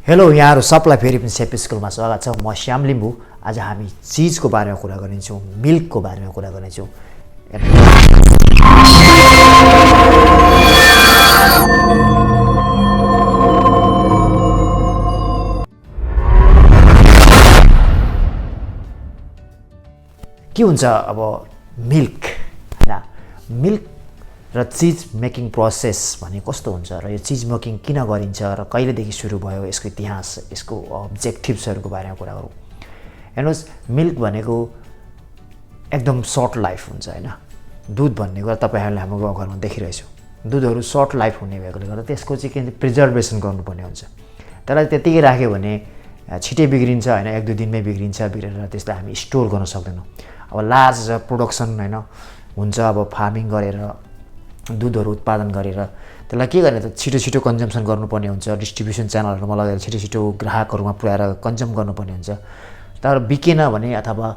Hello यहाँहरु सबलाई फेरि पनि सेफ स्कुलमा स्वागत छ। म श्याम लिम्बू। आज हामी चीजको बारेमा कुरा गर्नेछौँ, मिल्कको बारेमा कुरा गर्नेछौँ। के हुन्छ अब मिल्क हैन, मिल्क र चीज मेकिङ प्रोसेस भने कस्तो हुन्छ र यो चीज मेकिङ किन गरिन्छ र कहिलेदेखि सुरु भयो, यसको इतिहास, यसको अब्जेक्टिभ्सहरुको बारेमा कुरा गरौँ। हेर्नुस्, मिल्क भनेको एकदम सर्ट लाइफ हुन्छ हैन। दूध भन्ने कुरा तपाईहरुले हाम्रो गाउँघरमा देखिरहेछौ। दूधहरु सर्ट लाइफ हुने भएकोले गर्दा त्यसको चाहिँ के प्रिजर्भेसन गर्नुपर्ने हुन्छ। त्यसलाई त्यतिकै राख्यो भने छिटै बिग्रिन्छ हैन, 1-2 दिनमै बिग्रिन्छ। बिग्रेर त्यसलाई हामी स्टोर गर्न सक्दैनौं। अब लार्ज प्रोडक्सन हैन हुन्छ, अब फार्मिङ गरेर दूधहरु उत्पादन गरेर त्यसलाई के गर्ने त छिटो कन्जम्सन गर्नुपर्ने हुन्छ। डिस्ट्रिब्युसन च्यानलहरुमा लगेर छिटो ग्राहकहरुमा पुर्याएर कन्ज्युम गर्नुपर्ने हुन्छ। तर बिकेन भने अथवा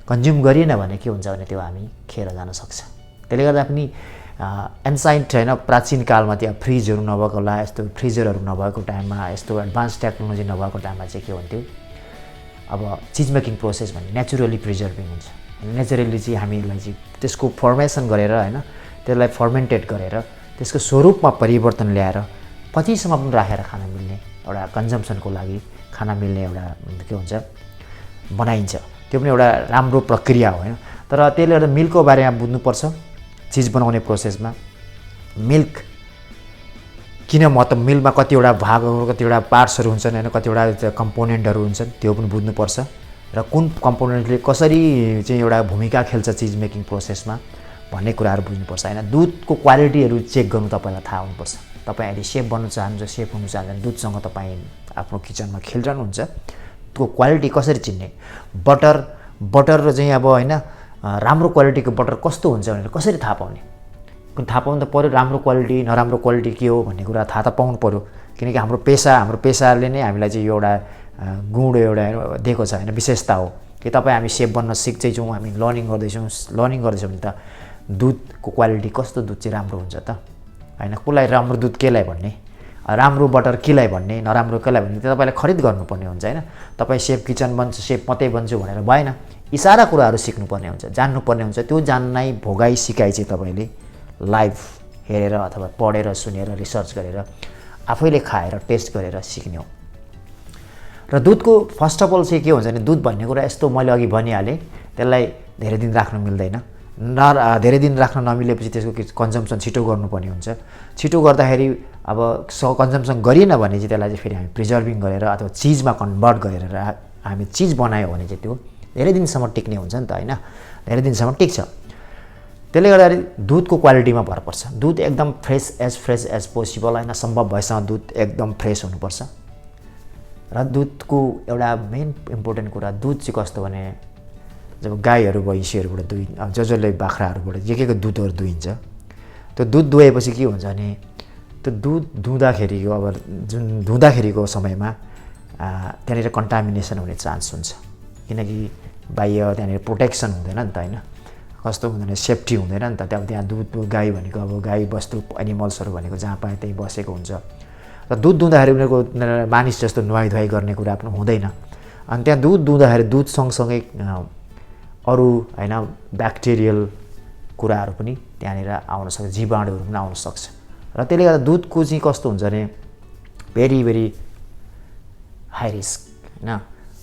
कन्ज्युम गरिएन भने के हुन्छ भने त्यो हामी खेर जान सक्छ। त्यसले गर्दा पनि एन्साइन्ट हैन, प्राचीन कालमा त्यहाँ फ्रिजहरु नभएको होला, यस्तो फ्रिजरहरु नभएको टाइममा, यस्तो एडभान्स टेक्नोलोजी नभएको टाइममा चाहिँ के हुन्थ्यो, अब चीज मेकिङ प्रोसेस भन्ने नेचुरली प्रिजर्भिङ हुन्छ। नेचुरली चाहिँ हामीलाई चाहिँ त्यसको फर्मेसन गरेर हैन, त्यसलाई फर्मेन्टेड गरेर त्यसको स्वरूपमा परिवर्तन ल्याएर पछिसम्म पनि राखेर खान मिल्ने एउटा कन्जम्सनको लागि खाना मिल्ने एउटा के हुन्छ बनाइन्छ। त्यो पनि एउटा राम्रो प्रक्रिया हो हैन। तर त्यसले गर्दा मिल्कको बारेमा बुझ्नुपर्छ। चीज बनाउने प्रोसेसमा मिल्क किन महत्त्व, मिल्कमा कतिवटा भागहरु, कतिवटा पार्ट्सहरु हुन्छन् हैन, कतिवटा कम्पोनेन्टहरु हुन्छन्, त्यो पनि बुझ्नुपर्छ। र कुन कम्पोनेन्टले कसरी चाहिँ एउटा भूमिका खेल्छ चीज मेकिङ प्रोसेसमा भन्ने कुराहरु बुझ्नुपर्छ हैन। दूधको क्वालिटीहरु चेक गर्नु तपाईलाई थाहा हुनुपर्छ। तपाई यदि शेफ बन्न चाहनुहुन्छ, शेफ हुन चाहनुहुन्छ, दूधसँग तपाई आफ्नो किचनमा खेलिरहनुहुन्छ, त्यो क्वालिटी कसरी चिन्ने? बटर चाहिँ अब हैन, राम्रो क्वालिटीको बटर कस्तो हुन्छ भनेर कसरी थाहा पाउने? थाहा पाउनु त पर्यो। राम्रो क्वालिटी नराम्रो क्वालिटी के हो भन्ने कुरा थाहा त पाउनु पर्यो। किनकि हाम्रो पेसाले नै हामीलाई चाहिँ यो एउटा गुण एउटा दिएको छ हैन, विशेषता हो कि तपाई हामी शेफ बन्न सिक्दैछौँ, हामी लर्निङ गर्दैछौँ भने त दूधको क्वालिटी कस्तो दूध चाहिँ राम्रो हुन्छ त हैन। कुलाई राम्रो दूध केलाई भन्ने, राम्रो बटर केलाई भन्ने, नराम्रो केलाई भन्ने त्यो तपाईले खरिद गर्नुपर्ने हुन्छ हैन। तपाई शेफ किचन बन्छ, शेफ मात्रै बन्छु भनेर भएन। यी सारा कुराहरु सिक्नुपर्ने हुन्छ, जान्नुपर्ने हुन्छ। त्यो जान्नै भोगाई सिकाइ चाहिँ तपाईले लाइभ हेरेर अथवा पढेर, सुनेर, रिसर्च गरेर, आफैले खाएर टेस्ट गरेर सिक्ने हो। र दूधको फर्स्ट अफ अल चाहिँ के हुन्छ भने दूध भन्ने कुरा यस्तो, मैले अघि भनिहालेँ, त्यसलाई धेरै दिन राख्न मिल्दैन। धेरै दिन राख्न नमिलेपछि त्यसको कन्जम्सन छिटो गर्नुपर्ने हुन्छ। छिटो गर्दाखेरि अब कन्जम्सन गरिएन भने चाहिँ त्यसलाई चाहिँ फेरि हामी प्रिजर्भिङ गरेर अथवा चीजमा कन्भर्ट गरेर हामी चीज बनायो भने चाहिँ त्यो धेरै दिनसम्म टिक्ने हुन्छ नि त हैन, धेरै दिनसम्म टिक्छ। त्यसले गर्दाखेरि दूधको क्वालिटीमा भर पर्छ। दूध एकदम फ्रेस एज पोसिबल हैन, सम्भव भएसम्म दूध एकदम फ्रेस हुनुपर्छ। र दूधको एउटा मेन इम्पोर्टेन्ट कुरा, दूध चाहिँ कस्तो भने जब गाईहरु भैँसीहरुबाट जसले बाख्राहरुबाट के दूधहरु दुहिन्छ, त्यो दूध दुहेपछि के हुन्छ भने त्यो दूध दुहुँदाखेरिको अब जुन दुहुँदाखेरिको समयमा त्यहाँनिर कन्टामिनेसन हुने चान्स हुन्छ। किनकि बाह्य त्यहाँनिर प्रोटेक्सन हुँदैन नि त हैन, कस्तो हुँदैन, सेफ्टी हुँदैन नि त। त्यहाँ दूध गाई भनेको अब गाई वस्तु एनिमल्सहरु भनेको जहाँ पाए त्यही बसेको हुन्छ। र दूध दुहुँदाखेरि उनीहरुको मानिस जस्तो नुहाई गर्ने कुरा पनि हुँदैन। अनि त्यहाँ दूध दुहुँदाखेरि दूध सँगसँगै अरु हैन ब्याक्टेरियल कुराहरु पनि त्यहाँनिर आउन सक्छ, जीवाणुहरु पनि आउन सक्छ। र त्यसले गर्दा दूधको चाहिँ कस्तो हुन्छ भने भेरी हाई रिस्क हैन।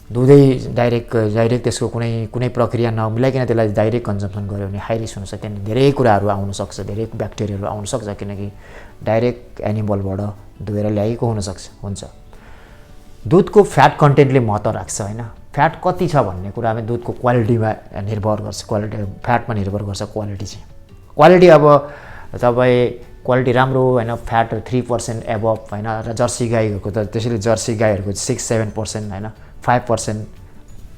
दुधै डाइरेक्ट त्यसको कुनै प्रक्रिया नमिलाइकन त्यसलाई डाइरेक्ट कन्जम्सन गर्यो भने हाई रिस्क हुनसक्छ। त्यहाँ धेरै कुराहरु आउन सक्छ, धेरै ब्याक्टेरियाहरु आउन सक्छ, किनकि डाइरेक्ट एनिमलबाट दुहेर ल्याएको हुन्छ। दूधको फ्याट कन्टेन्टले महत्त्व राख्छ हैन। फ्याट कति छ भन्ने कुरा हामी दूधको क्वालिटीमा निर्भर गर्छ। क्वालिटी फ्याटमा निर्भर गर्छ। क्वालिटी अब तपाई क्वालिटी राम्रो हैन, फ्याट 3% एबभ हैन, र जर्सी गाईहरुको त त्यसैले जर्सी गाईहरुको 6-7% हैन, 5%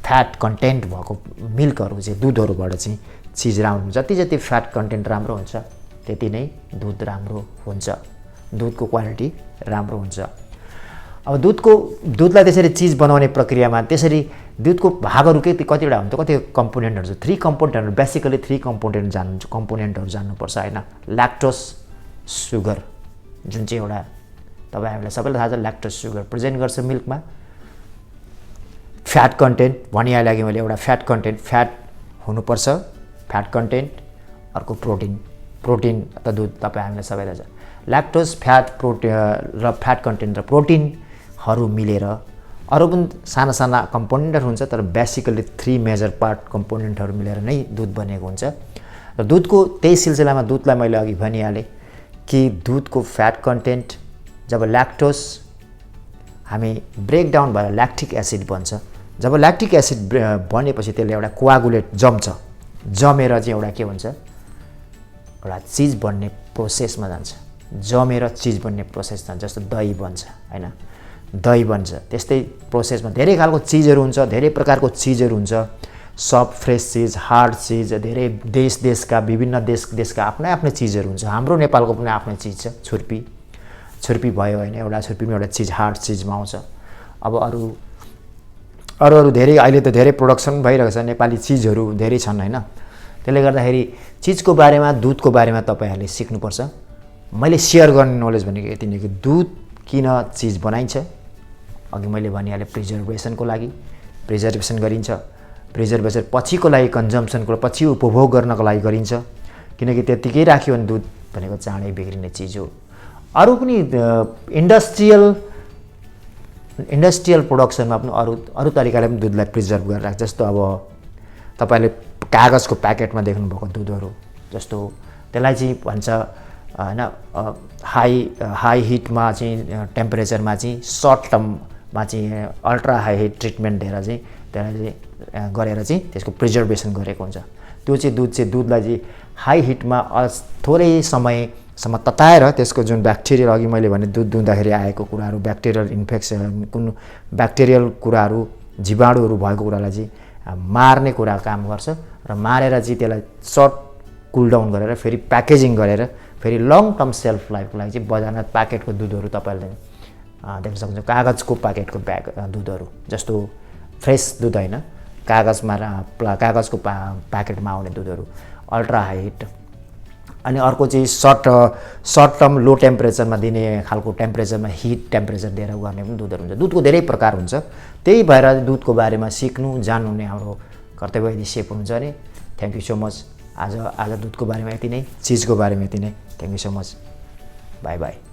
फ्याट कन्टेन्ट भएको मिल्कहरु चाहिँ दूधहरुबाट चाहिँ चीज राम्रो हुन्छ। जति फ्याट कन्टेन्ट राम्रो हुन्छ त्यति नै दूध राम्रो हुन्छ, दूधको क्वालिटी राम्रो हुन्छ। अब दूधलाई त्यसरी चीज बनाउने प्रक्रियामा त्यसरी दूधको भागहरु कतिवटा हुन्छ, कति कम्पोनेन्टहरु छ। 3 कम्पोनेन्टहरु, बेसिकली 3 कम्पोनेन्टहरु जान्नुपर्छ हैन। ल्याक्टोज, सुगर जुन चाहिँ एउटा तपाईँ हामीलाई सबैलाई थाहा छ ल्याक्टोज सुगर प्रेजेन्ट गर्छ मिल्कमा। फ्याट कन्टेन्ट भनिहालेँ अघि मैले, एउटा फ्याट कन्टेन्ट, फ्याट हुनुपर्छ, फ्याट कन्टेन्ट। अर्को प्रोटिन त दुध तपाईँ हामीलाई सबैलाई छ। ल्याक्टोज, फ्याट, प्रोटिन र फ्याट कन्टेन्ट र प्रोटिनहरू मिलेर अरू पनि साना साना कम्पोनेन्टहरू हुन्छ, तर बेसिकली 3 मेजर पार्ट कम्पोनेन्टहरू मिलेर नै दुध बनेको हुन्छ। र दुधको त्यही सिलसिलामा दुधलाई मैले अघि भनिहालेँ कि दुधको फ्याट कन्टेन्ट जब ल्याक्टोज हामी ब्रेकडाउन भएर ल्याक्टिक एसिड बन्छ, जब ल्याक्टिक एसिड बनेपछि त्यसले एउटा कोआगुलेट जमेर चाहिँ एउटा के हुन्छ, एउटा चिज बन्ने प्रोसेसमा जान्छ, जमेर चिज बन्ने प्रोसेस जान्छ। जस्तो दही बन्छ हैन, दही बन्छ, त्यस्तै प्रोसेसमा धेरै खालको चिजहरू हुन्छ, धेरै प्रकारको चिजहरू हुन्छ, सफ्ट फ्रेस चिज, हार्ड चिज, धेरै देशका विभिन्न देशका आफ्नै चिजहरू हुन्छ। हाम्रो नेपालको पनि आफ्नै चिज छ, छुर्पी भयो होइन, एउटा छुर्पी पनि एउटा चिज हार्ड चिजमा आउँछ। अब अरू धेरै अहिले त धेरै प्रोडक्सन भइरहेको छ, नेपाली चिजहरू धेरै छन् होइन। त्यसले गर्दाखेरि चिजको बारेमा, दुधको बारेमा तपाईँहरूले सिक्नुपर्छ। मैले सेयर गर्ने नलेज भनेको यति नै कि दुध किन चिज बनाइन्छ। अघि मैले भनिहालेँ प्रिजर्भेसनको लागि प्रिजर्भेसन गरिन्छ, प्रिजर्भेसन पछिको लागि कन्जम्सनको, पछि उपभोग गर्नको लागि गरिन्छ, किनकि त्यत्तिकै राख्यो भने दुध भनेको चाँडै बिग्रिने चिज हो। अरू पनि इन्डस्ट्रियल प्रोडक्सनमा पनि अरू तरिकाले पनि दुधलाई प्रिजर्भ गरेर राख्छ। जस्तो अब तपाईँले कागजको प्याकेटमा देख्नुभएको दुधहरू, जस्तो त्यसलाई चाहिँ भन्छ होइन हाई हिटमा चाहिँ टेम्परेचरमा चाहिँ सर्ट टर्ममा चाहिँ अल्ट्रा हाई हिट ट्रिटमेन्ट दिएर चाहिँ त्यसलाई चाहिँ गरेर चाहिँ त्यसको प्रिजर्भेसन गरेको हुन्छ। त्यो चाहिँ दुधलाई चाहिँ हाई हिटमा थोरै समयसम्म तताएर त्यसको जुन ब्याक्टेरियल, अघि मैले भने दुध दुहुँदाखेरि आएको कुराहरू, ब्याक्टेरियल इन्फेक्सन, कुन ब्याक्टेरियल कुराहरू, जीवाणुहरू भएको कुरालाई चाहिँ मार्ने कुरा काम गर्छ र मारेर चाहिँ त्यसलाई सर्ट कुल डाउन गरेर फेरि प्याकेजिङ गरेर फेरि लङ टर्म सेल्फ लाइफको लागि चाहिँ बजारमा प्याकेटको दुधहरू तपाईँले देख्न सक्नुहुन्छ। कागजको प्याकेटको दुधहरू, जस्तो फ्रेस दुध होइन, कागजको प्याकेटमा आउने दुधहरू अल्ट्रा हाई हिट। अनि अर्को चाहिँ सर्ट टर्म लो टेम्परेचरमा दिने खालको टेम्परेचरमा हिट टेम्परेचर दिएर गर्ने पनि दुधहरू हुन्छ। दुधको धेरै प्रकार हुन्छ, त्यही भएर दुधको बारेमा सिक्नु जान्नु नै हाम्रो कर्तव्य यदि सेप हुन्छ भने। Thank you so much. आज दुधको बारेमा यति नै, चिजको बारेमा यति नै। Thank you so much. By by.